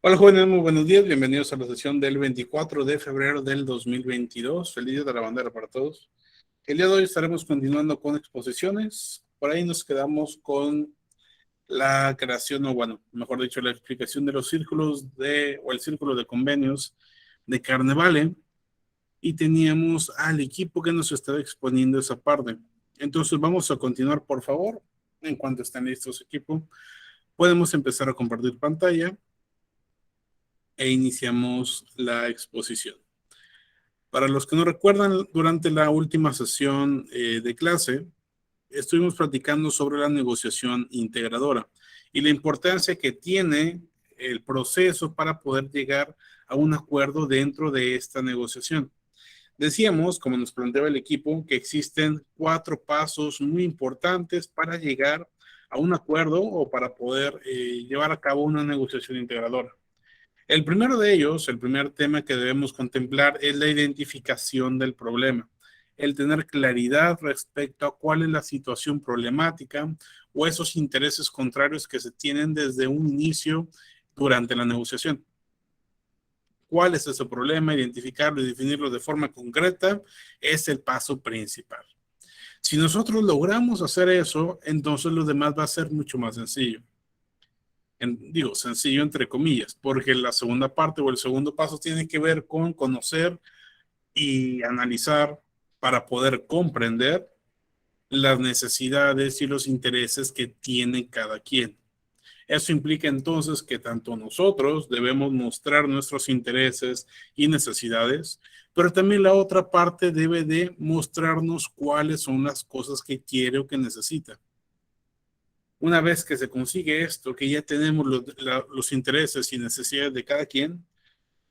Hola jóvenes, muy buenos días, bienvenidos a la sesión del 24 de febrero del 2022. Feliz día de la bandera para todos. El día de hoy estaremos continuando con exposiciones. Por ahí nos quedamos con la creación, o bueno, mejor dicho, la explicación de los círculos o el círculo de convenios de Carnevale, y teníamos al equipo que nos estaba exponiendo esa parte. Entonces vamos a continuar, por favor. En cuanto estén listos, equipo, podemos empezar a compartir pantalla e iniciamos la exposición. Para los que no recuerdan, durante la última sesión de clase, estuvimos platicando sobre la negociación integradora y la importancia que tiene el proceso para poder llegar a un acuerdo dentro de esta negociación. Decíamos, como nos planteaba el equipo, que existen 4 pasos muy importantes para llegar a un acuerdo o para poder llevar a cabo una negociación integradora. El primero de ellos, el primer tema que debemos contemplar es la identificación del problema, el tener claridad respecto a cuál es la situación problemática o esos intereses contrarios que se tienen desde un inicio durante la negociación. ¿Cuál es ese problema? Identificarlo y definirlo de forma concreta es el paso principal. Si nosotros logramos hacer eso, entonces lo demás va a ser mucho más sencillo. Digo, sencillo entre comillas, porque la segunda parte o el segundo paso tiene que ver con conocer y analizar para poder comprender las necesidades y los intereses que tiene cada quien. Eso implica entonces que tanto nosotros debemos mostrar nuestros intereses y necesidades, pero también la otra parte debe de mostrarnos cuáles son las cosas que quiere o que necesita. Una vez que se consigue esto, que ya tenemos los intereses y necesidades de cada quien,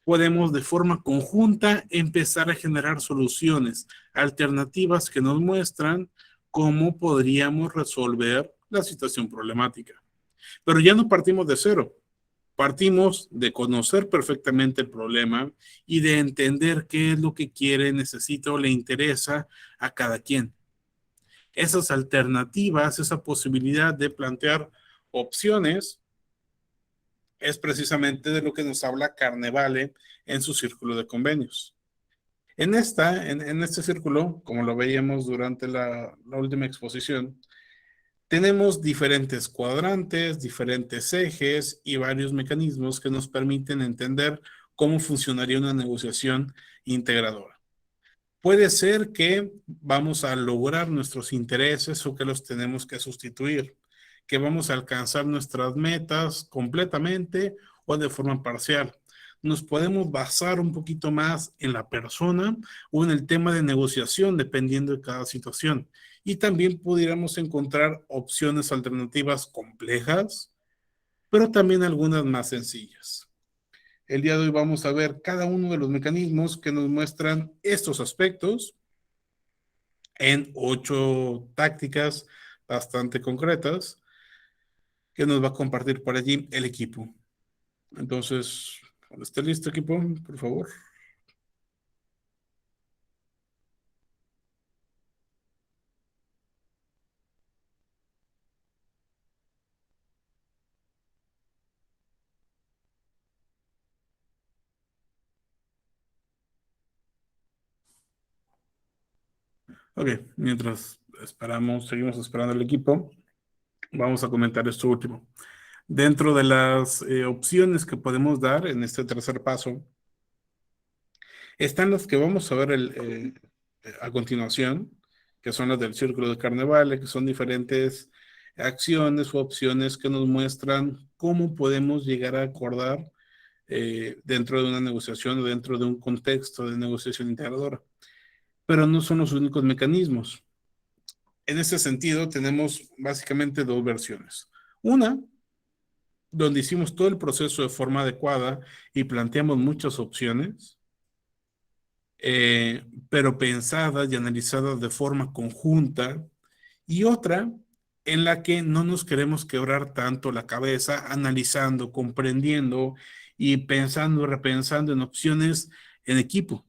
podemos de forma conjunta empezar a generar soluciones alternativas que nos muestran cómo podríamos resolver la situación problemática. Pero ya no partimos de cero, partimos de conocer perfectamente el problema y de entender qué es lo que quiere, necesita o le interesa a cada quien. Esas alternativas, esa posibilidad de plantear opciones, es precisamente de lo que nos habla Carnevale en su círculo de convenios. En este círculo, como lo veíamos durante la última exposición, tenemos diferentes cuadrantes, diferentes ejes y varios mecanismos que nos permiten entender cómo funcionaría una negociación integradora. Puede ser que vamos a lograr nuestros intereses o que los tenemos que sustituir, que vamos a alcanzar nuestras metas completamente o de forma parcial. Nos podemos basar un poquito más en la persona o en el tema de negociación, dependiendo de cada situación. Y también pudiéramos encontrar opciones alternativas complejas, pero también algunas más sencillas. El día de hoy vamos a ver cada uno de los mecanismos que nos muestran estos aspectos en 8 tácticas bastante concretas que nos va a compartir por allí el equipo. Entonces, cuando esté listo, equipo, por favor. Ok, mientras esperamos, seguimos esperando el equipo, vamos a comentar esto último. Dentro de las opciones que podemos dar en este tercer paso, están las que vamos a ver a continuación, que son las del círculo de Carnevale, que son diferentes acciones u opciones que nos muestran cómo podemos llegar a acordar dentro de una negociación o dentro de un contexto de negociación integradora. Pero no son los únicos mecanismos. En este sentido, tenemos básicamente 2 versiones. Una, donde hicimos todo el proceso de forma adecuada y planteamos muchas opciones, pero pensadas y analizadas de forma conjunta, y otra en la que no nos queremos quebrar tanto la cabeza analizando, comprendiendo y pensando, repensando en opciones en equipo,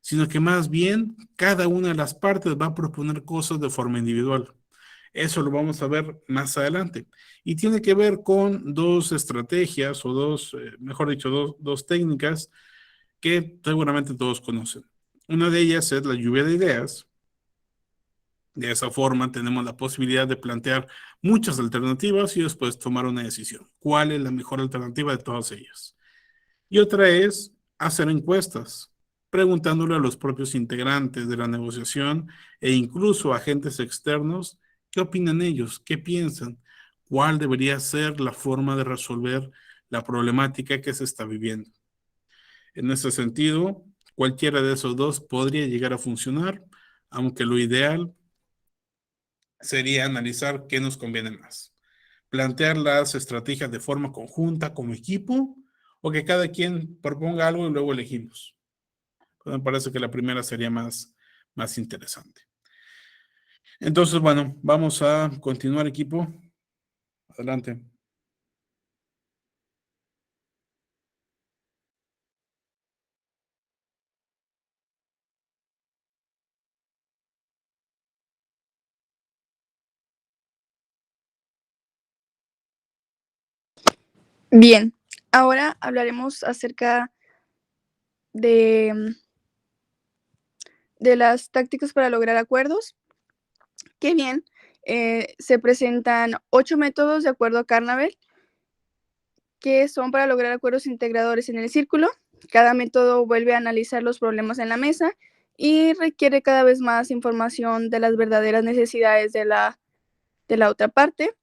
sino que más bien cada una de las partes va a proponer cosas de forma individual. Eso lo vamos a ver más adelante. Y tiene que ver con dos estrategias o dos, mejor dicho, dos técnicas que seguramente todos conocen. Una de ellas es la lluvia de ideas. De esa forma tenemos la posibilidad de plantear muchas alternativas y después tomar una decisión. ¿Cuál es la mejor alternativa de todas ellas? Y otra es hacer encuestas, preguntándole a los propios integrantes de la negociación e incluso a agentes externos qué opinan ellos, qué piensan, cuál debería ser la forma de resolver la problemática que se está viviendo. En ese sentido, cualquiera de esos dos podría llegar a funcionar, aunque lo ideal sería analizar qué nos conviene más. Plantear las estrategias de forma conjunta como equipo o que cada quien proponga algo y luego elegimos. Pues me parece que la primera sería más interesante. Entonces, bueno, vamos a continuar, equipo. Adelante. Bien, ahora hablaremos acerca de, de las tácticas para lograr acuerdos. Que bien, se presentan 8 métodos de acuerdo a Carnavale, que son para lograr acuerdos integradores en el círculo. Cada método vuelve a analizar los problemas en la mesa y requiere cada vez más información de las verdaderas necesidades de la otra parte.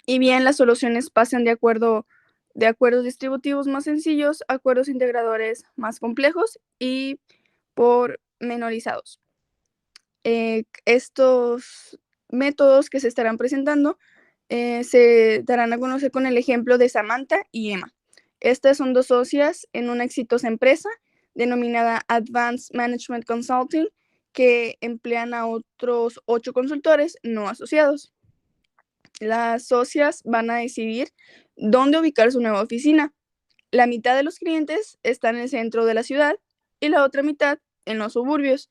Y bien, las soluciones pasan de acuerdos distributivos más sencillos a acuerdos integradores más complejos y pormenorizados. Estos métodos que se estarán presentando se darán a conocer con el ejemplo de Samantha y Emma. Estas son dos socias en una exitosa empresa denominada Advanced Management Consulting, que emplean a otros 8 consultores no asociados. Las socias van a decidir dónde ubicar su nueva oficina. La mitad de los clientes está en el centro de la ciudad y la otra mitad en los suburbios.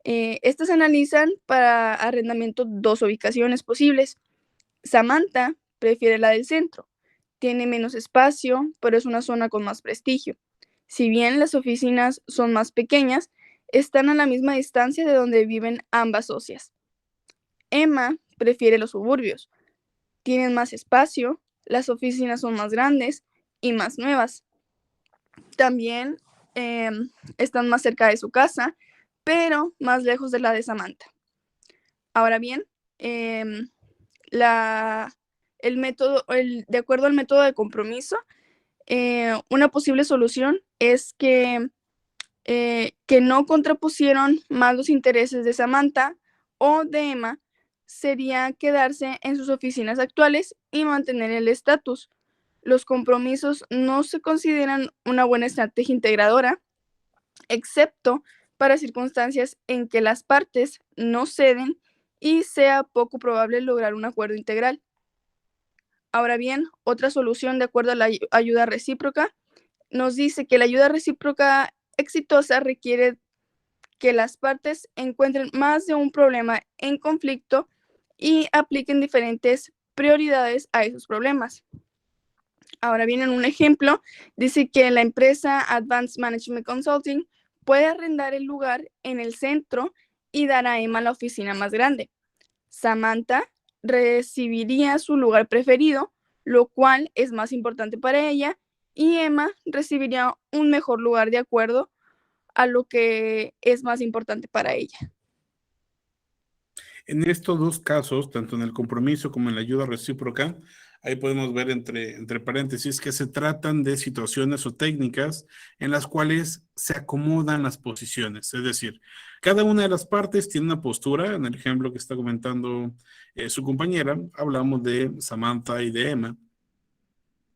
Estas analizan para arrendamiento 2 ubicaciones posibles. Samantha prefiere la del centro. Tiene menos espacio, pero es una zona con más prestigio. Si bien las oficinas son más pequeñas, están a la misma distancia de donde viven ambas socias. Emma prefiere los suburbios. Tienen más espacio, las oficinas son más grandes y más nuevas. También están más cerca de su casa, pero más lejos de la de Samantha. Ahora bien, de acuerdo al método de compromiso, una posible solución es que no contrapusieron más los intereses de Samantha o de Emma, sería quedarse en sus oficinas actuales y mantener el estatus. Los compromisos no se consideran una buena estrategia integradora, excepto para circunstancias en que las partes no ceden y sea poco probable lograr un acuerdo integral. Ahora bien, otra solución de acuerdo a la ayuda recíproca nos dice que la ayuda recíproca exitosa requiere que las partes encuentren más de un problema en conflicto y apliquen diferentes prioridades a esos problemas. Ahora bien, en un ejemplo, dice que la empresa Advanced Management Consulting puede arrendar el lugar en el centro y dar a Emma la oficina más grande. Samantha recibiría su lugar preferido, lo cual es más importante para ella, y Emma recibiría un mejor lugar de acuerdo a lo que es más importante para ella. En estos dos casos, tanto en el compromiso como en la ayuda recíproca, ahí podemos ver entre paréntesis que se tratan de situaciones o técnicas en las cuales se acomodan las posiciones. Es decir, cada una de las partes tiene una postura. En el ejemplo que está comentando su compañera, hablamos de Samantha y de Emma.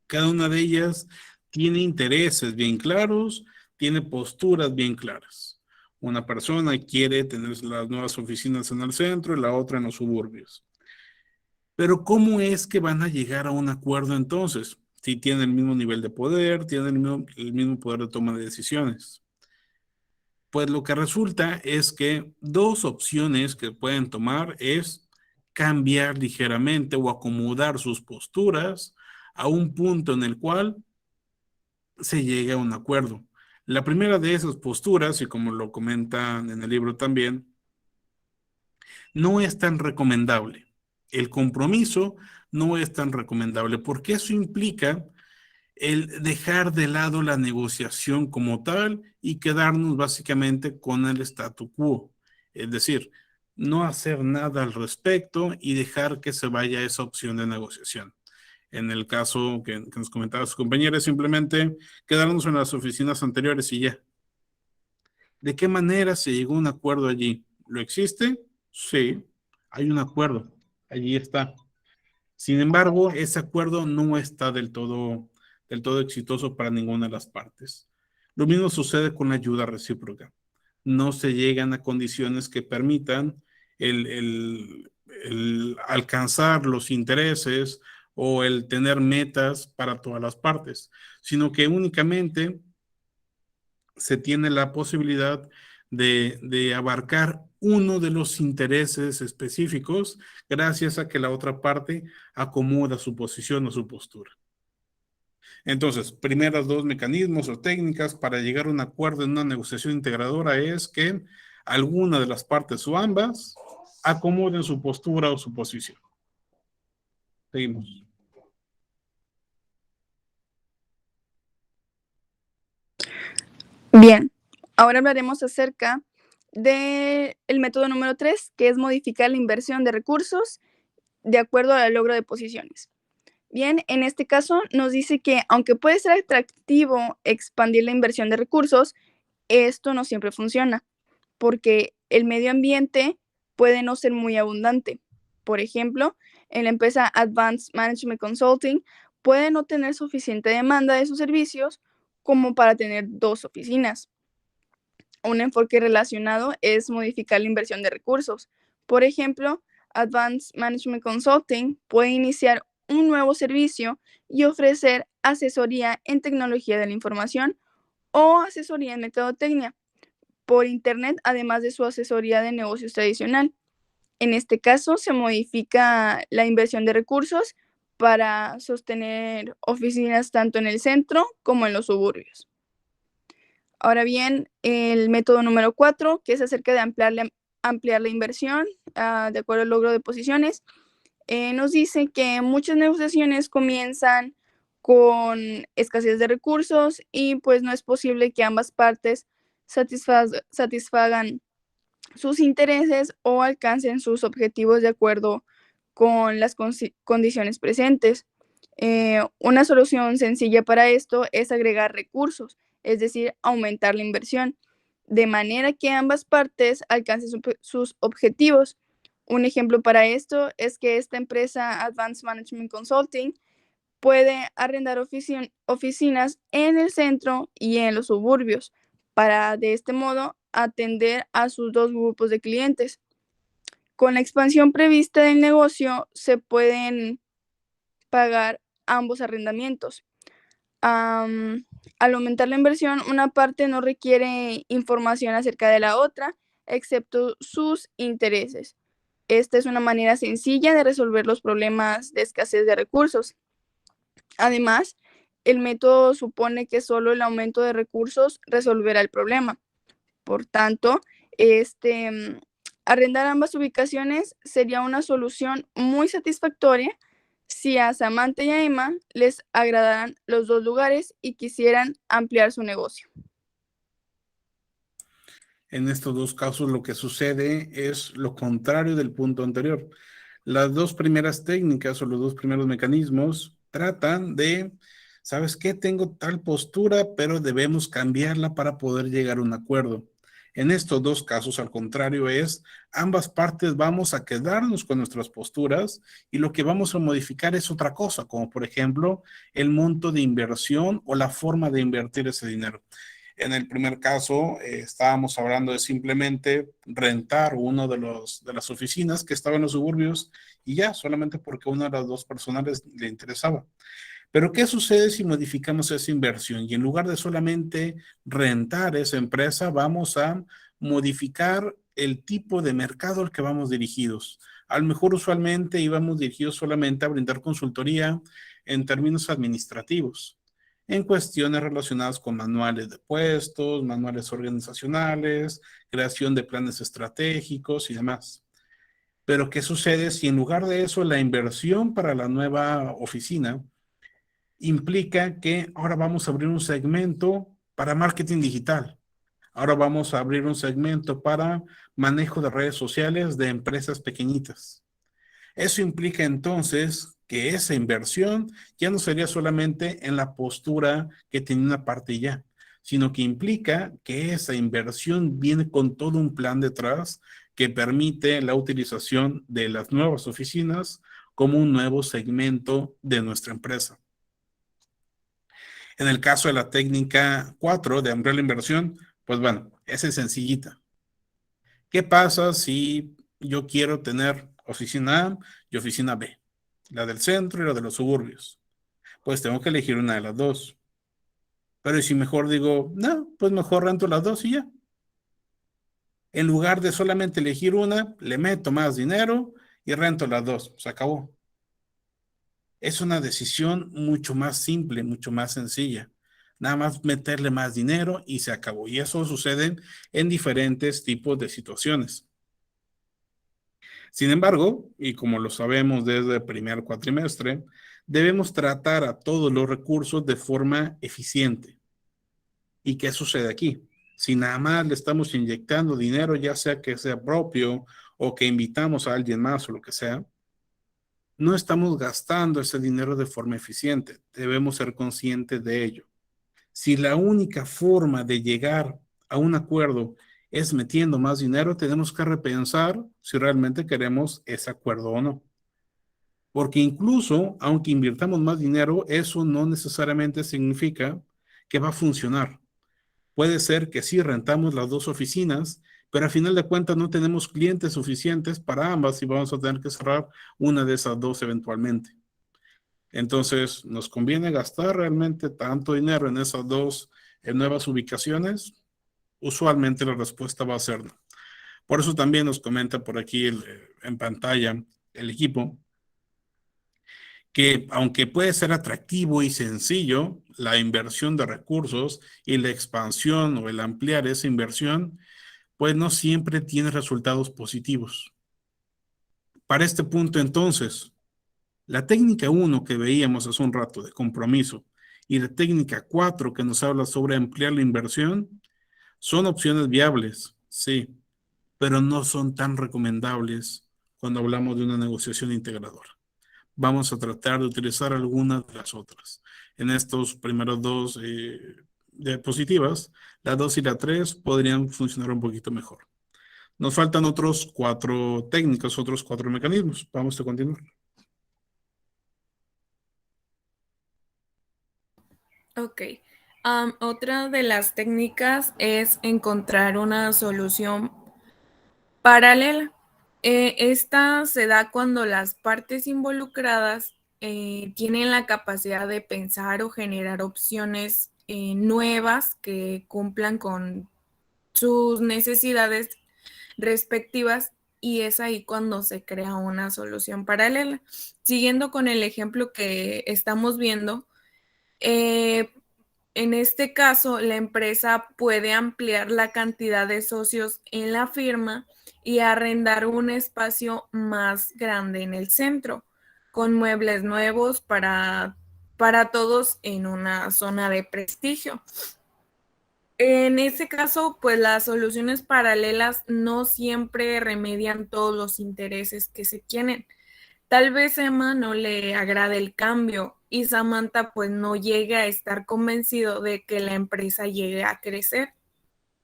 Cada una de ellas tiene intereses bien claros, tiene posturas bien claras. Una persona quiere tener las nuevas oficinas en el centro y la otra en los suburbios. Pero ¿cómo es que van a llegar a un acuerdo entonces? Si tienen el mismo nivel de poder, tienen el mismo poder de toma de decisiones. Pues lo que resulta es que dos opciones que pueden tomar es cambiar ligeramente o acomodar sus posturas a un punto en el cual se llegue a un acuerdo. La primera de esas posturas, y como lo comentan en el libro también, no es tan recomendable. El compromiso no es tan recomendable porque eso implica el dejar de lado la negociación como tal y quedarnos básicamente con el statu quo. Es decir, no hacer nada al respecto y dejar que se vaya esa opción de negociación. En el caso que nos comentaba su compañera, es simplemente quedarnos en las oficinas anteriores y ya. ¿De qué manera se llegó a un acuerdo allí? ¿Lo existe? Sí, hay un acuerdo. Allí está. Sin embargo, ese acuerdo no está del todo exitoso para ninguna de las partes. Lo mismo sucede con la ayuda recíproca. No se llegan a condiciones que permitan el alcanzar los intereses o el tener metas para todas las partes, sino que únicamente se tiene la posibilidad de abarcar uno de los intereses específicos gracias a que la otra parte acomoda su posición o su postura. Entonces, primeras dos mecanismos o técnicas para llegar a un acuerdo en una negociación integradora es que alguna de las partes o ambas acomoden su postura o su posición. Seguimos. Bien, ahora hablaremos acerca del método número 3, que es modificar la inversión de recursos de acuerdo al logro de posiciones. Bien, en este caso nos dice que aunque puede ser atractivo expandir la inversión de recursos, esto no siempre funciona, porque el medio ambiente puede no ser muy abundante. Por ejemplo, en la empresa Advanced Management Consulting puede no tener suficiente demanda de sus servicios como para tener 2 oficinas. Un enfoque relacionado es modificar la inversión de recursos. Por ejemplo, Advanced Management Consulting puede iniciar un nuevo servicio y ofrecer asesoría en tecnología de la información o asesoría en mercadotecnia por Internet, además de su asesoría de negocios tradicional. En este caso, se modifica la inversión de recursos para sostener oficinas tanto en el centro como en los suburbios. Ahora bien, el método número 4, que es acerca de ampliar la inversión de acuerdo al logro de posiciones, nos dice que muchas negociaciones comienzan con escasez de recursos y pues no es posible que ambas partes satisfagan sus intereses o alcancen sus objetivos de acuerdo con las condiciones presentes. Una solución sencilla para esto es agregar recursos, es decir, aumentar la inversión, de manera que ambas partes alcancen sus objetivos. Un ejemplo para esto es que esta empresa Advanced Management Consulting puede arrendar oficinas en el centro y en los suburbios para de este modo atender a sus 2 grupos de clientes. Con la expansión prevista del negocio se pueden pagar ambos arrendamientos. Al aumentar la inversión, una parte no requiere información acerca de la otra, excepto sus intereses. Esta es una manera sencilla de resolver los problemas de escasez de recursos. Además, el método supone que solo el aumento de recursos resolverá el problema. Por tanto, arrendar ambas ubicaciones sería una solución muy satisfactoria si a Samantha y a Emma les agradaran los 2 lugares y quisieran ampliar su negocio. En estos dos casos lo que sucede es lo contrario del punto anterior. Las dos primeras técnicas o los dos primeros mecanismos tratan de, ¿sabes qué? Tengo tal postura, pero debemos cambiarla para poder llegar a un acuerdo. En estos dos casos, al contrario, es ambas partes vamos a quedarnos con nuestras posturas y lo que vamos a modificar es otra cosa, como por ejemplo el monto de inversión o la forma de invertir ese dinero. En el primer caso, estábamos hablando de simplemente rentar uno de las oficinas que estaba en los suburbios y ya, solamente porque una de las dos personas le interesaba. Pero ¿qué sucede si modificamos esa inversión? Y en lugar de solamente rentar esa empresa, vamos a modificar el tipo de mercado al que vamos dirigidos. A lo mejor usualmente íbamos dirigidos solamente a brindar consultoría en términos administrativos, en cuestiones relacionadas con manuales de puestos, manuales organizacionales, creación de planes estratégicos y demás. Pero ¿qué sucede si en lugar de eso la inversión para la nueva oficina implica que ahora vamos a abrir un segmento para marketing digital? Ahora vamos a abrir un segmento para manejo de redes sociales de empresas pequeñitas. Eso implica entonces que esa inversión ya no sería solamente en la postura que tiene una parte ya, sino que implica que esa inversión viene con todo un plan detrás que permite la utilización de las nuevas oficinas como un nuevo segmento de nuestra empresa. En el caso de la técnica 4 de ampliar la inversión, pues bueno, esa es sencillita. ¿Qué pasa si yo quiero tener oficina A y oficina B? La del centro y la de los suburbios. Pues tengo que elegir una de las dos. Pero si mejor digo, no, pues mejor rento las dos y ya. En lugar de solamente elegir una, le meto más dinero y rento las dos. Se acabó. Es una decisión mucho más simple, mucho más sencilla. Nada más meterle más dinero y se acabó. Y eso sucede en diferentes tipos de situaciones. Sin embargo, y como lo sabemos desde el primer cuatrimestre, debemos tratar a todos los recursos de forma eficiente. ¿Y qué sucede aquí? Si nada más le estamos inyectando dinero, ya sea que sea propio o que invitamos a alguien más o lo que sea, no estamos gastando ese dinero de forma eficiente. Debemos ser conscientes de ello. Si la única forma de llegar a un acuerdo es metiendo más dinero, tenemos que repensar si realmente queremos ese acuerdo o no. Porque incluso, aunque invirtamos más dinero, eso no necesariamente significa que va a funcionar. Puede ser que sí rentamos las dos oficinas, pero a final de cuentas no tenemos clientes suficientes para ambas y vamos a tener que cerrar una de esas dos eventualmente. Entonces, ¿nos conviene gastar realmente tanto dinero en esas dos nuevas ubicaciones? Usualmente la respuesta va a ser no. Por eso también nos comenta por aquí en pantalla el equipo que aunque puede ser atractivo y sencillo, la inversión de recursos y la expansión o el ampliar esa inversión, pues no siempre tiene resultados positivos. Para este punto entonces, la técnica 1 que veíamos hace un rato de compromiso y la técnica 4 que nos habla sobre ampliar la inversión son opciones viables, sí, pero no son tan recomendables cuando hablamos de una negociación integradora. Vamos a tratar de utilizar algunas de las otras. En estos primeros dos diapositivas, la 2 y la 3 podrían funcionar un poquito mejor. Nos faltan otros 4 técnicas, otros 4 mecanismos. Vamos a continuar. Ok. Otra de las técnicas es encontrar una solución paralela. Esta se da cuando las partes involucradas tienen la capacidad de pensar o generar opciones nuevas que cumplan con sus necesidades respectivas, y es ahí cuando se crea una solución paralela. Siguiendo con el ejemplo que estamos viendo, en este caso, la empresa puede ampliar la cantidad de socios en la firma y arrendar un espacio más grande en el centro, con muebles nuevos para todos en una zona de prestigio. En ese caso, pues las soluciones paralelas no siempre remedian todos los intereses que se tienen. Tal vez Emma no le agrade el cambio y Samantha pues no llegue a estar convencido de que la empresa llegue a crecer,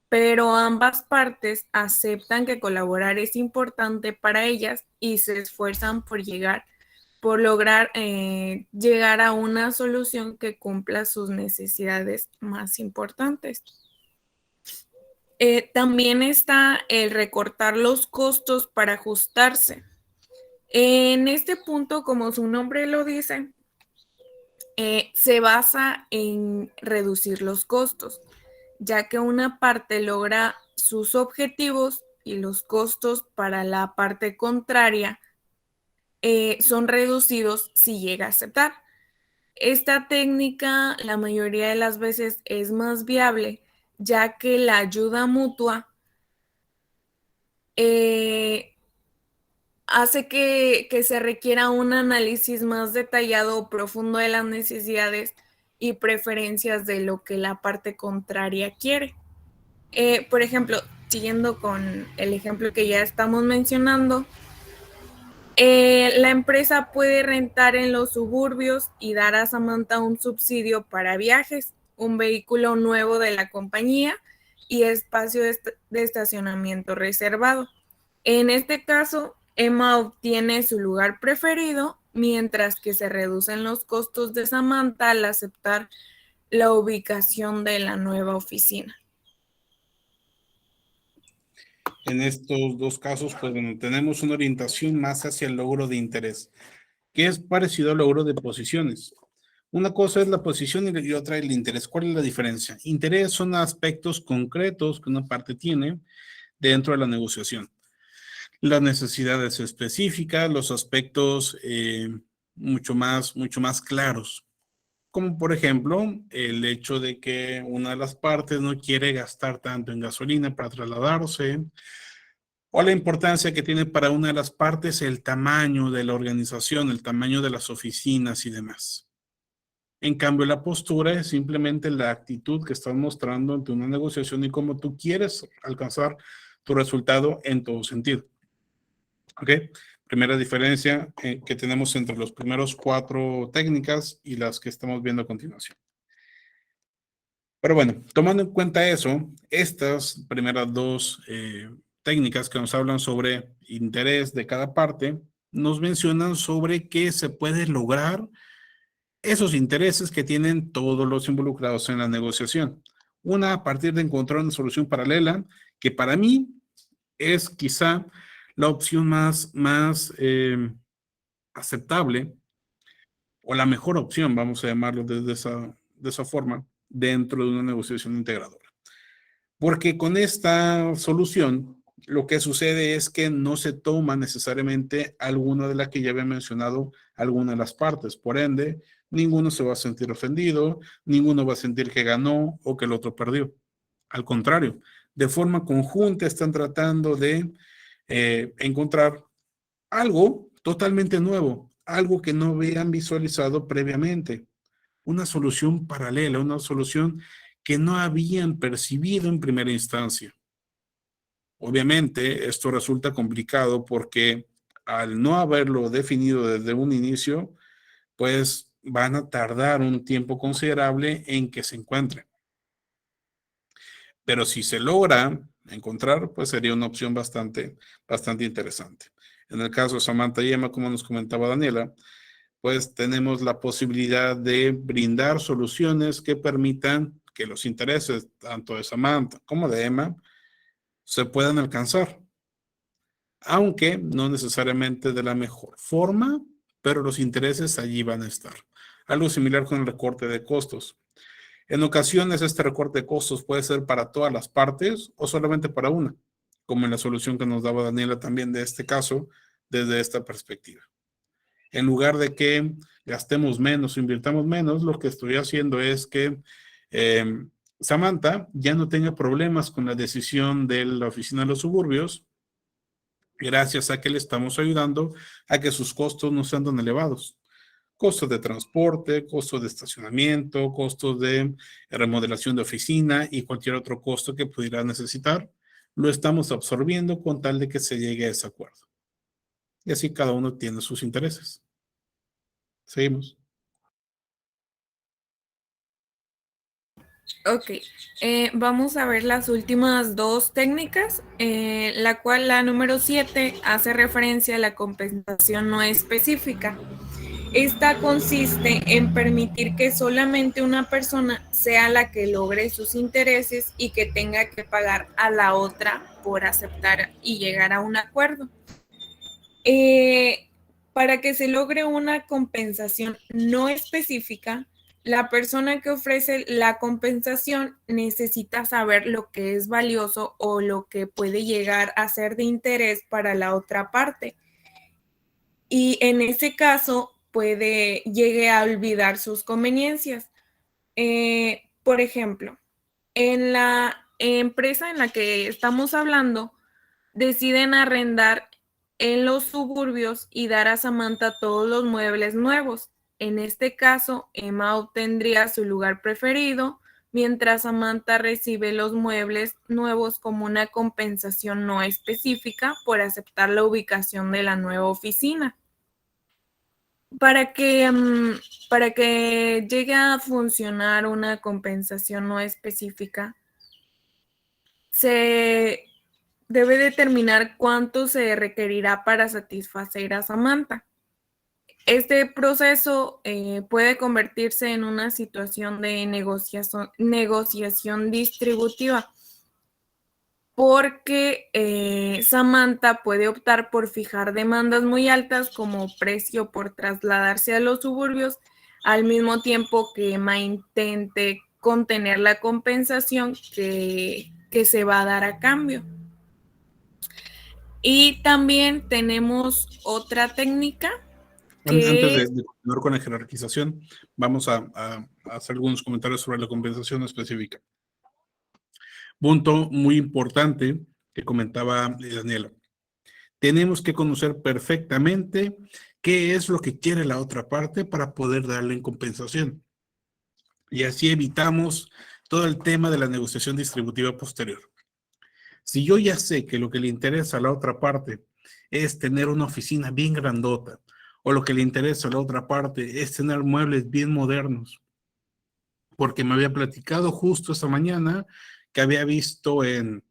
pero ambas partes aceptan que colaborar es importante para ellas y se esfuerzan por lograr llegar a una solución que cumpla sus necesidades más importantes. También está el recortar los costos para ajustarse. En este punto, como su nombre lo dice, se basa en reducir los costos, ya que una parte logra sus objetivos y los costos para la parte contraria son reducidos si llega a aceptar. Esta técnica la mayoría de las veces es más viable, ya que la ayuda mutua hace que se requiera un análisis más detallado o profundo de las necesidades y preferencias de lo que la parte contraria quiere. Por ejemplo, siguiendo con el ejemplo que ya estamos mencionando, la empresa puede rentar en los suburbios y dar a Samantha un subsidio para viajes, un vehículo nuevo de la compañía y espacio de estacionamiento reservado. En este caso, Emma obtiene su lugar preferido, mientras que se reducen los costos de Samantha al aceptar la ubicación de la nueva oficina. En estos dos casos, pues bueno, tenemos una orientación más hacia el logro de interés, que es parecido al logro de posiciones. Una cosa es la posición y otra el interés. ¿Cuál es la diferencia? Interés son aspectos concretos que una parte tiene dentro de la negociación. Las necesidades específicas, los aspectos mucho más claros. Como por ejemplo, el hecho de que una de las partes no quiere gastar tanto en gasolina para trasladarse, o la importancia que tiene para una de las partes el tamaño de la organización, el tamaño de las oficinas y demás. En cambio, la postura es simplemente la actitud que estás mostrando ante una negociación y cómo tú quieres alcanzar tu resultado en todo sentido. ¿Ok? Primera diferencia que tenemos entre los primeros 4 técnicas y las que estamos viendo a continuación. Pero bueno, tomando en cuenta eso, estas primeras 2 técnicas que nos hablan sobre interés de cada parte, nos mencionan sobre qué se puede lograr esos intereses que tienen todos los involucrados en la negociación. Una, a partir de encontrar una solución paralela, que para mí es quizá la opción más aceptable, o la mejor opción, vamos a llamarlo de esa forma, dentro de una negociación integradora. Porque con esta solución, lo que sucede es que no se toma necesariamente alguna de las que ya había mencionado, alguna de las partes. Por ende, ninguno se va a sentir ofendido, ninguno va a sentir que ganó o que el otro perdió. Al contrario, de forma conjunta están tratando de encontrar algo totalmente nuevo, algo que no habían visualizado previamente, una solución paralela, una solución que no habían percibido en primera instancia. Obviamente, esto resulta complicado porque al no haberlo definido desde un inicio, pues van a tardar un tiempo considerable en que se encuentren. Pero si se logra encontrar, pues sería una opción bastante interesante. En el caso de Samantha y Emma, como nos comentaba Daniela, pues tenemos la posibilidad de brindar soluciones que permitan que los intereses tanto de Samantha como de Emma se puedan alcanzar, aunque no necesariamente de la mejor forma, pero los intereses allí van a estar. Algo similar con el recorte de costos. En ocasiones este recorte de costos puede ser para todas las partes o solamente para una, como en la solución que nos daba Daniela también de este caso, desde esta perspectiva. En lugar de que gastemos menos o invirtamos menos, lo que estoy haciendo es que Samantha ya no tenga problemas con la decisión de la oficina de los suburbios, gracias a que le estamos ayudando a que sus costos no sean tan elevados. Costos de transporte, costos de estacionamiento, costos de remodelación de oficina y cualquier otro costo que pudiera necesitar, lo estamos absorbiendo con tal de que se llegue a ese acuerdo. Y así cada uno tiene sus intereses. Seguimos. Ok, vamos a ver las últimas 2 técnicas, la cual la número 7 hace referencia a la compensación no específica. Esta consiste en permitir que solamente una persona sea la que logre sus intereses y que tenga que pagar a la otra por aceptar y llegar a un acuerdo. Para que se logre una compensación no específica, la persona que ofrece la compensación necesita saber lo que es valioso o lo que puede llegar a ser de interés para la otra parte. y en ese caso llegue a olvidar sus conveniencias. Por ejemplo, en la empresa en la que estamos hablando, deciden arrendar en los suburbios y dar a Samantha todos los muebles nuevos. En este caso, Emma obtendría su lugar preferido, mientras Samantha recibe los muebles nuevos como una compensación no específica por aceptar la ubicación de la nueva oficina. Para que llegue a funcionar una compensación no específica, se debe determinar cuánto se requerirá para satisfacer a Samantha. Este proceso puede convertirse en una situación de negociación distributiva, porque Samantha puede optar por fijar demandas muy altas como precio por trasladarse a los suburbios, al mismo tiempo que Emma intente contener la compensación que se va a dar a cambio. Y también tenemos otra técnica Antes que de continuar con la jerarquización, vamos a hacer algunos comentarios sobre la compensación específica. Punto muy importante que comentaba Daniela. Tenemos que conocer perfectamente qué es lo que quiere la otra parte para poder darle en compensación. Y así evitamos todo el tema de la negociación distributiva posterior. Si yo ya sé que lo que le interesa a la otra parte es tener una oficina bien grandota, o lo que le interesa a la otra parte es tener muebles bien modernos, porque me había platicado justo esta mañana que había visto en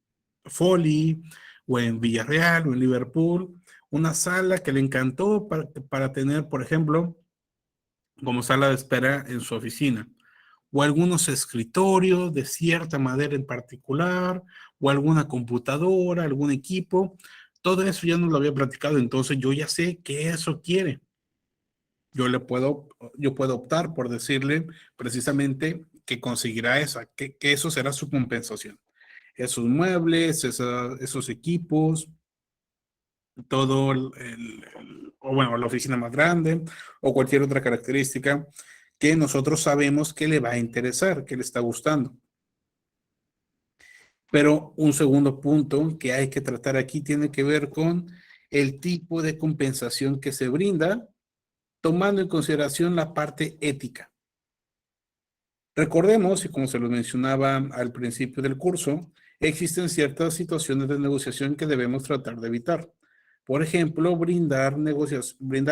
Foley o en Villarreal o en Liverpool una sala que le encantó para tener, por ejemplo, como sala de espera en su oficina, o algunos escritorios de cierta madera en particular, o alguna computadora, algún equipo. Todo eso ya nos lo había platicado, entonces yo ya sé que eso quiere. Yo puedo optar por decirle precisamente que conseguirá esa, que eso será su compensación. Esos muebles, esos equipos, todo o bueno, la oficina más grande o cualquier otra característica que nosotros sabemos que le va a interesar, que le está gustando. Pero un segundo punto que hay que tratar aquí tiene que ver con el tipo de compensación que se brinda, tomando en consideración la parte ética. Recordemos, y como se lo mencionaba al principio del curso, existen ciertas situaciones de negociación que debemos tratar de evitar. Por ejemplo, brindar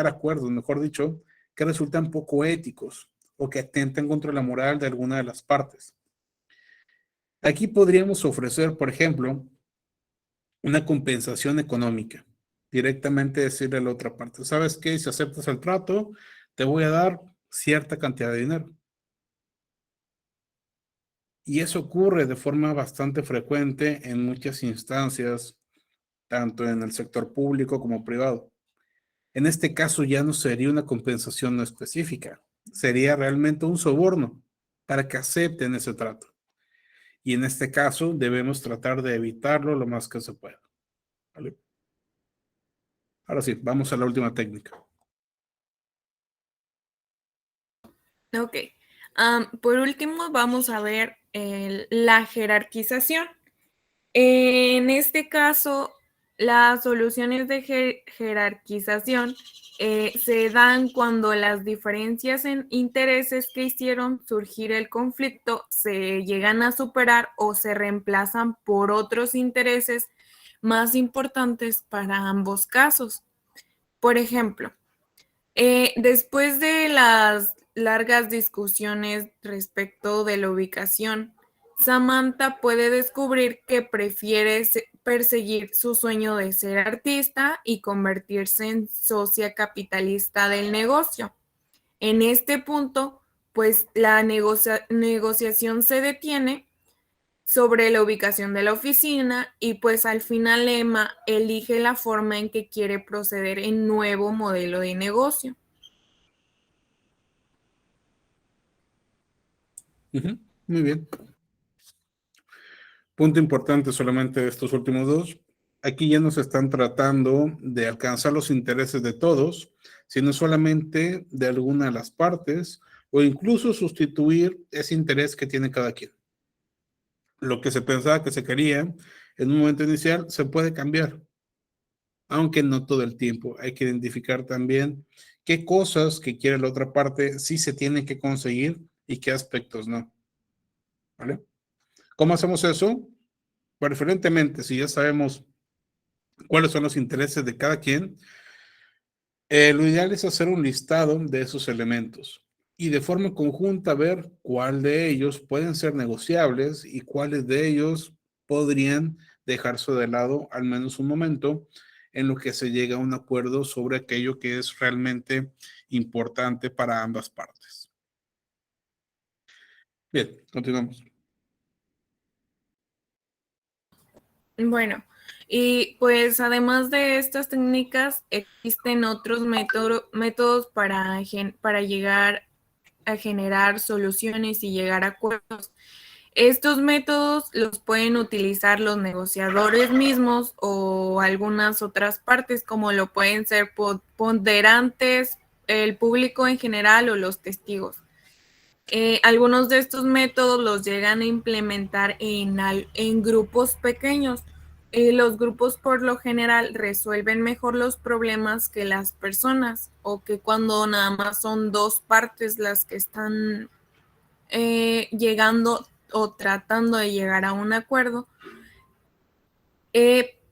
acuerdos, mejor dicho, que resultan poco éticos o que atentan contra la moral de alguna de las partes. Aquí podríamos ofrecer, por ejemplo, una compensación económica. Directamente decirle a la otra parte, ¿sabes qué? Si aceptas el trato, te voy a dar cierta cantidad de dinero. Y eso ocurre de forma bastante frecuente en muchas instancias, tanto en el sector público como privado. En este caso ya no sería una compensación no específica, sería realmente un soborno para que acepten ese trato. Y en este caso debemos tratar de evitarlo lo más que se pueda. ¿Vale? Ahora sí, vamos a la última técnica. Ok. Por último, vamos a ver la jerarquización. En este caso, las soluciones de jerarquización se dan cuando las diferencias en intereses que hicieron surgir el conflicto se llegan a superar o se reemplazan por otros intereses más importantes para ambos casos. Por ejemplo, después de las largas discusiones respecto de la ubicación, Samantha puede descubrir que prefiere perseguir su sueño de ser artista y convertirse en socia capitalista del negocio. En este punto, pues la negociación se detiene sobre la ubicación de la oficina y pues al final Emma elige la forma en que quiere proceder en nuevo modelo de negocio. Muy bien. Punto importante solamente de estos últimos dos. Aquí ya no se están tratando de alcanzar los intereses de todos, sino solamente de alguna de las partes o incluso sustituir ese interés que tiene cada quien. Lo que se pensaba que se quería en un momento inicial se puede cambiar, aunque no todo el tiempo. Hay que identificar también qué cosas que quiere la otra parte sí se tienen que conseguir y qué aspectos no. ¿Vale? ¿Cómo hacemos eso? Preferentemente, si ya sabemos cuáles son los intereses de cada quien, lo ideal es hacer un listado de esos elementos y de forma conjunta ver cuál de ellos pueden ser negociables y cuáles de ellos podrían dejarse de lado al menos un momento en lo que se llega a un acuerdo sobre aquello que es realmente importante para ambas partes. Bien, continuamos. Bueno, y pues además de estas técnicas, existen otros métodos para llegar a generar soluciones y llegar a acuerdos. Estos métodos los pueden utilizar los negociadores mismos o algunas otras partes, como lo pueden ser ponderantes, el público en general o los testigos. Algunos de estos métodos los llegan a implementar en grupos pequeños. Los grupos por lo general resuelven mejor los problemas que las personas, o que cuando nada más son dos partes las que están llegando o tratando de llegar a un acuerdo,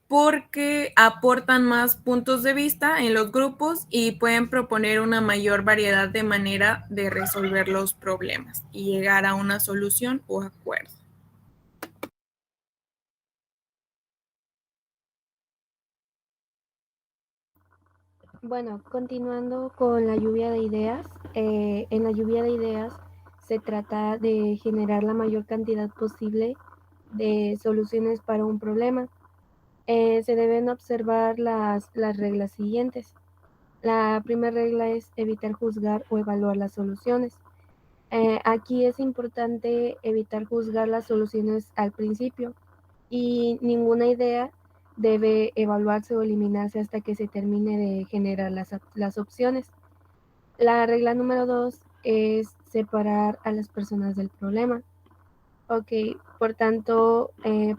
porque aportan más puntos de vista en los grupos y pueden proponer una mayor variedad de manera de resolver los problemas y llegar a una solución o acuerdo. Bueno, continuando con la lluvia de ideas, en la lluvia de ideas se trata de generar la mayor cantidad posible de soluciones para un problema. Se deben observar las reglas siguientes. La primera regla es evitar juzgar o evaluar las soluciones. Aquí es importante evitar juzgar las soluciones al principio y ninguna idea debe evaluarse o eliminarse hasta que se termine de generar las opciones. La regla número 2 es separar a las personas del problema. Ok, por tanto,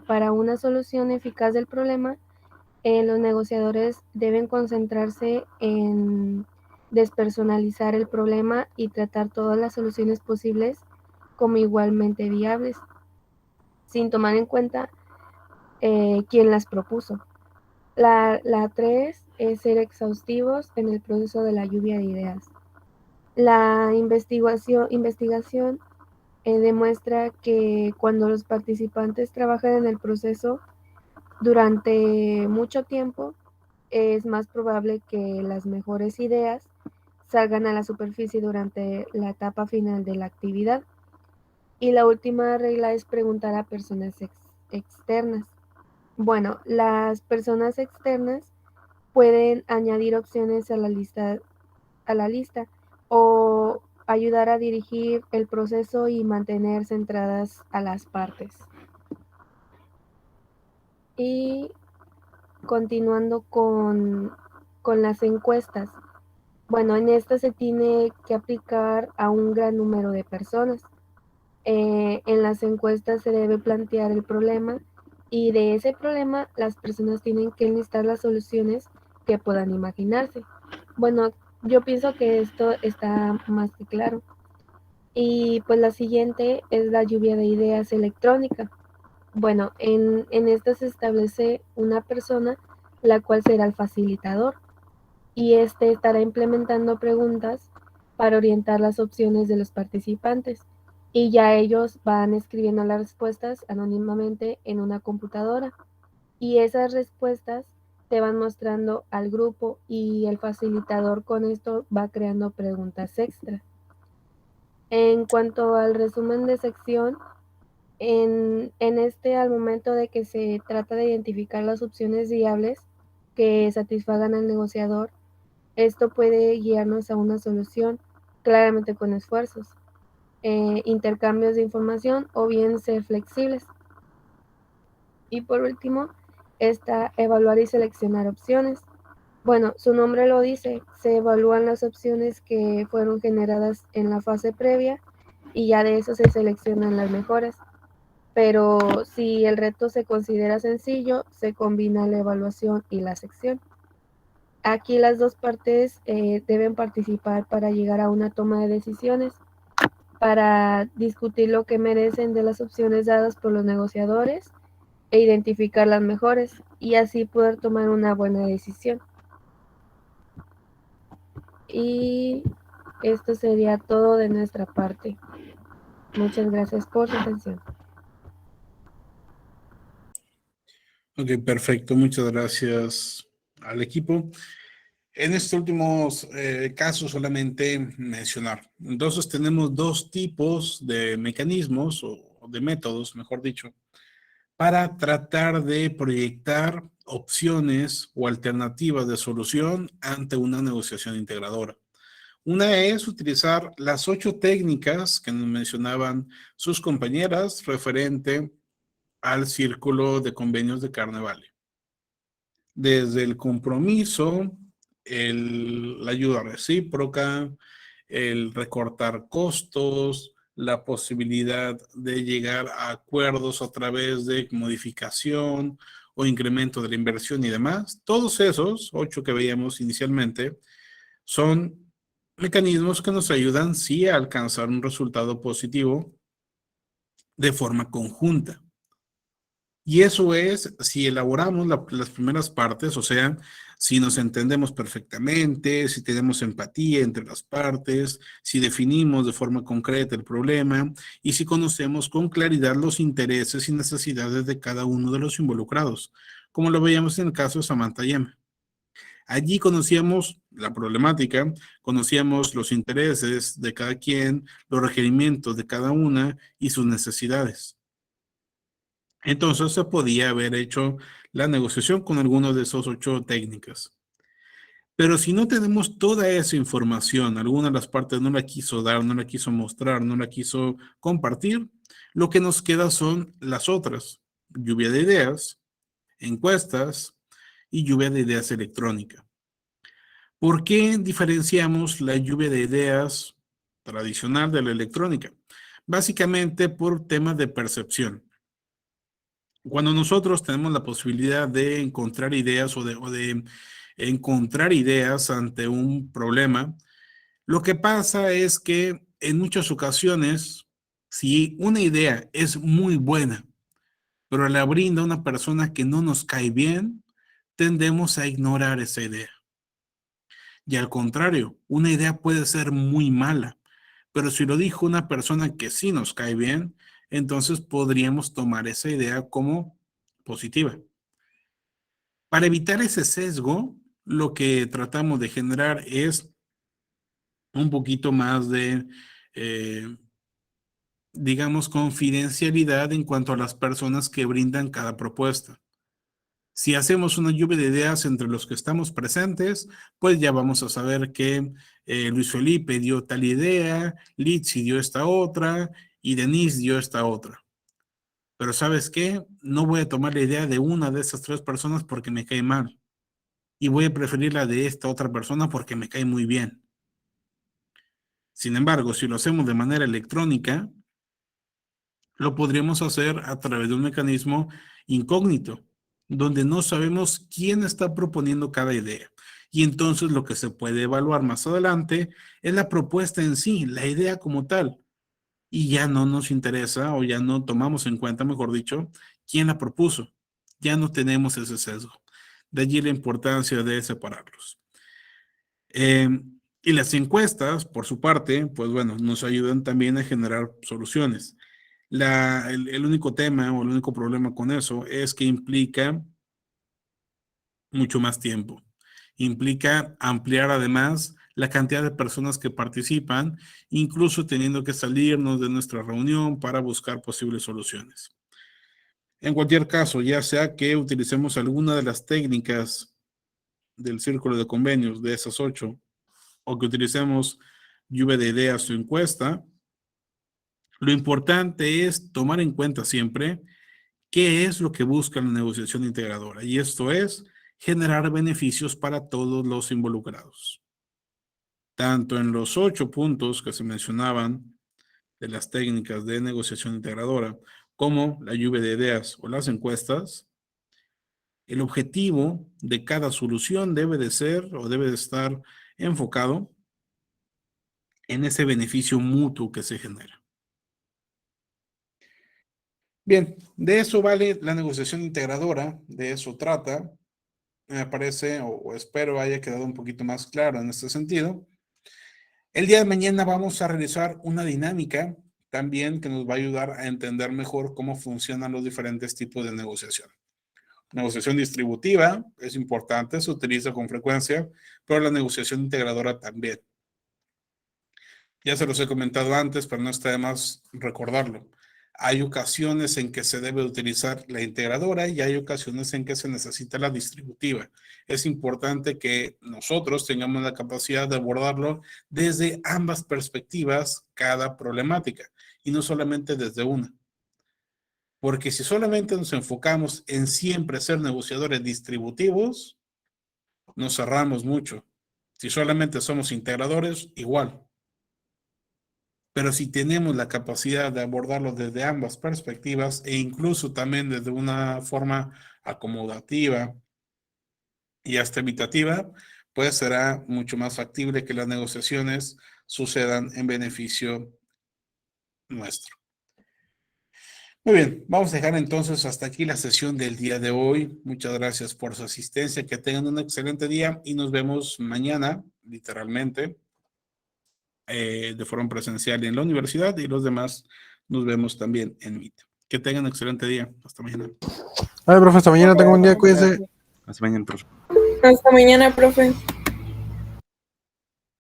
para una solución eficaz del problema, los negociadores deben concentrarse en despersonalizar el problema y tratar todas las soluciones posibles como igualmente viables, sin tomar en cuenta quién las propuso. La 3 es ser exhaustivos en el proceso de la lluvia de ideas. La investigación demuestra que cuando los participantes trabajan en el proceso durante mucho tiempo, es más probable que las mejores ideas salgan a la superficie durante la etapa final de la actividad. Y la última regla es preguntar a personas externas. Bueno, las personas externas pueden añadir opciones a la lista o ayudar a dirigir el proceso y mantener centradas a las partes. Y continuando con las encuestas. Bueno, en esta se tiene que aplicar a un gran número de personas. En las encuestas se debe plantear el problema y de ese problema las personas tienen que enlistar las soluciones que puedan imaginarse. Bueno, yo pienso que esto está más que claro. Y pues la siguiente es la lluvia de ideas electrónica. Bueno, en esta se establece una persona la cual será el facilitador y este estará implementando preguntas para orientar las opciones de los participantes y ya ellos van escribiendo las respuestas anónimamente en una computadora y esas respuestas te van mostrando al grupo y el facilitador con esto va creando preguntas extra. En cuanto al resumen de sección, en este, al momento de que se trata de identificar las opciones viables que satisfagan al negociador, esto puede guiarnos a una solución, claramente con esfuerzos, intercambios de información o bien ser flexibles. Y por último, Está evaluar y seleccionar opciones. Bueno, su nombre lo dice, se evalúan las opciones que fueron generadas en la fase previa y ya de eso se seleccionan las mejores. Pero si el reto se considera sencillo, se combina la evaluación y la sección. Aquí las dos partes deben participar para llegar a una toma de decisiones, para discutir lo que merecen de las opciones dadas por los negociadores e identificar las mejores y así poder tomar una buena decisión. Y esto sería todo de nuestra parte. Muchas gracias por su atención. Ok, perfecto. Muchas gracias al equipo. En estos últimos casos solamente mencionar. Entonces tenemos dos tipos de mecanismos o de métodos, mejor dicho, para tratar de proyectar opciones o alternativas de solución ante una negociación integradora. Una es utilizar las 8 técnicas que nos mencionaban sus compañeras referente al círculo de convenios de Carnevale. Desde el compromiso, la ayuda recíproca, el recortar costos, la posibilidad de llegar a acuerdos a través de modificación o incremento de la inversión y demás. Todos esos 8 que veíamos inicialmente son mecanismos que nos ayudan sí a alcanzar un resultado positivo de forma conjunta. Y eso es si elaboramos las primeras partes, o sea, si nos entendemos perfectamente, si tenemos empatía entre las partes, si definimos de forma concreta el problema y si conocemos con claridad los intereses y necesidades de cada uno de los involucrados, como lo veíamos en el caso de Samantha y Emma. Allí conocíamos la problemática, conocíamos los intereses de cada quien, los requerimientos de cada una y sus necesidades. Entonces se podía haber hecho la negociación con alguna de esas 8 técnicas. Pero si no tenemos toda esa información, alguna de las partes no la quiso dar, no la quiso mostrar, no la quiso compartir, lo que nos queda son las otras: lluvia de ideas, encuestas y lluvia de ideas electrónica. ¿Por qué diferenciamos la lluvia de ideas tradicional de la electrónica? Básicamente por temas de percepción. Cuando nosotros tenemos la posibilidad de encontrar ideas o de encontrar ideas ante un problema, lo que pasa es que en muchas ocasiones, si una idea es muy buena, pero la brinda una persona que no nos cae bien, tendemos a ignorar esa idea. Y al contrario, una idea puede ser muy mala, pero si lo dijo una persona que sí nos cae bien, entonces podríamos tomar esa idea como positiva. Para evitar ese sesgo, lo que tratamos de generar es un poquito más de, digamos, confidencialidad en cuanto a las personas que brindan cada propuesta. Si hacemos una lluvia de ideas entre los que estamos presentes, pues ya vamos a saber que Luis Felipe dio tal idea, Litsi dio esta otra y Denise dio esta otra. Pero ¿sabes qué? No voy a tomar la idea de una de esas 3 personas porque me cae mal. Y voy a preferir la de esta otra persona porque me cae muy bien. Sin embargo, si lo hacemos de manera electrónica, lo podríamos hacer a través de un mecanismo incógnito, donde no sabemos quién está proponiendo cada idea. Y entonces lo que se puede evaluar más adelante es la propuesta en sí, la idea como tal. Y ya no nos interesa, o ya no tomamos en cuenta, mejor dicho, quién la propuso. Ya no tenemos ese sesgo. De allí la importancia de separarlos. Y las encuestas, por su parte, pues bueno, nos ayudan también a generar soluciones. El único tema o el único problema con eso es que implica mucho más tiempo. Implica ampliar además la cantidad de personas que participan, incluso teniendo que salirnos de nuestra reunión para buscar posibles soluciones. En cualquier caso, ya sea que utilicemos alguna de las técnicas del círculo de convenios de esas 8, o que utilicemos lluvia de ideas o encuesta, lo importante es tomar en cuenta siempre ¿Qué es lo que busca la negociación integradora? Y esto es generar beneficios para todos los involucrados. Tanto en los 8 puntos que se mencionaban de las técnicas de negociación integradora, como la lluvia de ideas o las encuestas, el objetivo de cada solución debe de ser o debe de estar enfocado en ese beneficio mutuo que se genera. Bien, de eso vale la negociación integradora, de eso trata. Me parece o espero haya quedado un poquito más claro en este sentido. El día de mañana vamos a realizar una dinámica también que nos va a ayudar a entender mejor cómo funcionan los diferentes tipos de negociación. Negociación distributiva es importante, se utiliza con frecuencia, pero la negociación integradora también. Ya se los he comentado antes, pero no está de más recordarlo. Hay ocasiones en que se debe utilizar la integradora y hay ocasiones en que se necesita la distributiva. Es importante que nosotros tengamos la capacidad de abordarlo desde ambas perspectivas, cada problemática, y no solamente desde una. Porque si solamente nos enfocamos en siempre ser negociadores distributivos, nos cerramos mucho. Si solamente somos integradores, igual. Pero si tenemos la capacidad de abordarlo desde ambas perspectivas e incluso también desde una forma acomodativa y hasta evitativa, pues será mucho más factible que las negociaciones sucedan en beneficio nuestro. Muy bien, vamos a dejar entonces hasta aquí la sesión del día de hoy. Muchas gracias por su asistencia, que tengan un excelente día y nos vemos mañana, literalmente, de forma presencial en la universidad, y los demás nos vemos también en Meet. Que tengan un excelente día. Hasta mañana. Profe, hasta mañana. Tengo un día. Cuídense. Hasta mañana, profe. Hasta mañana, profe.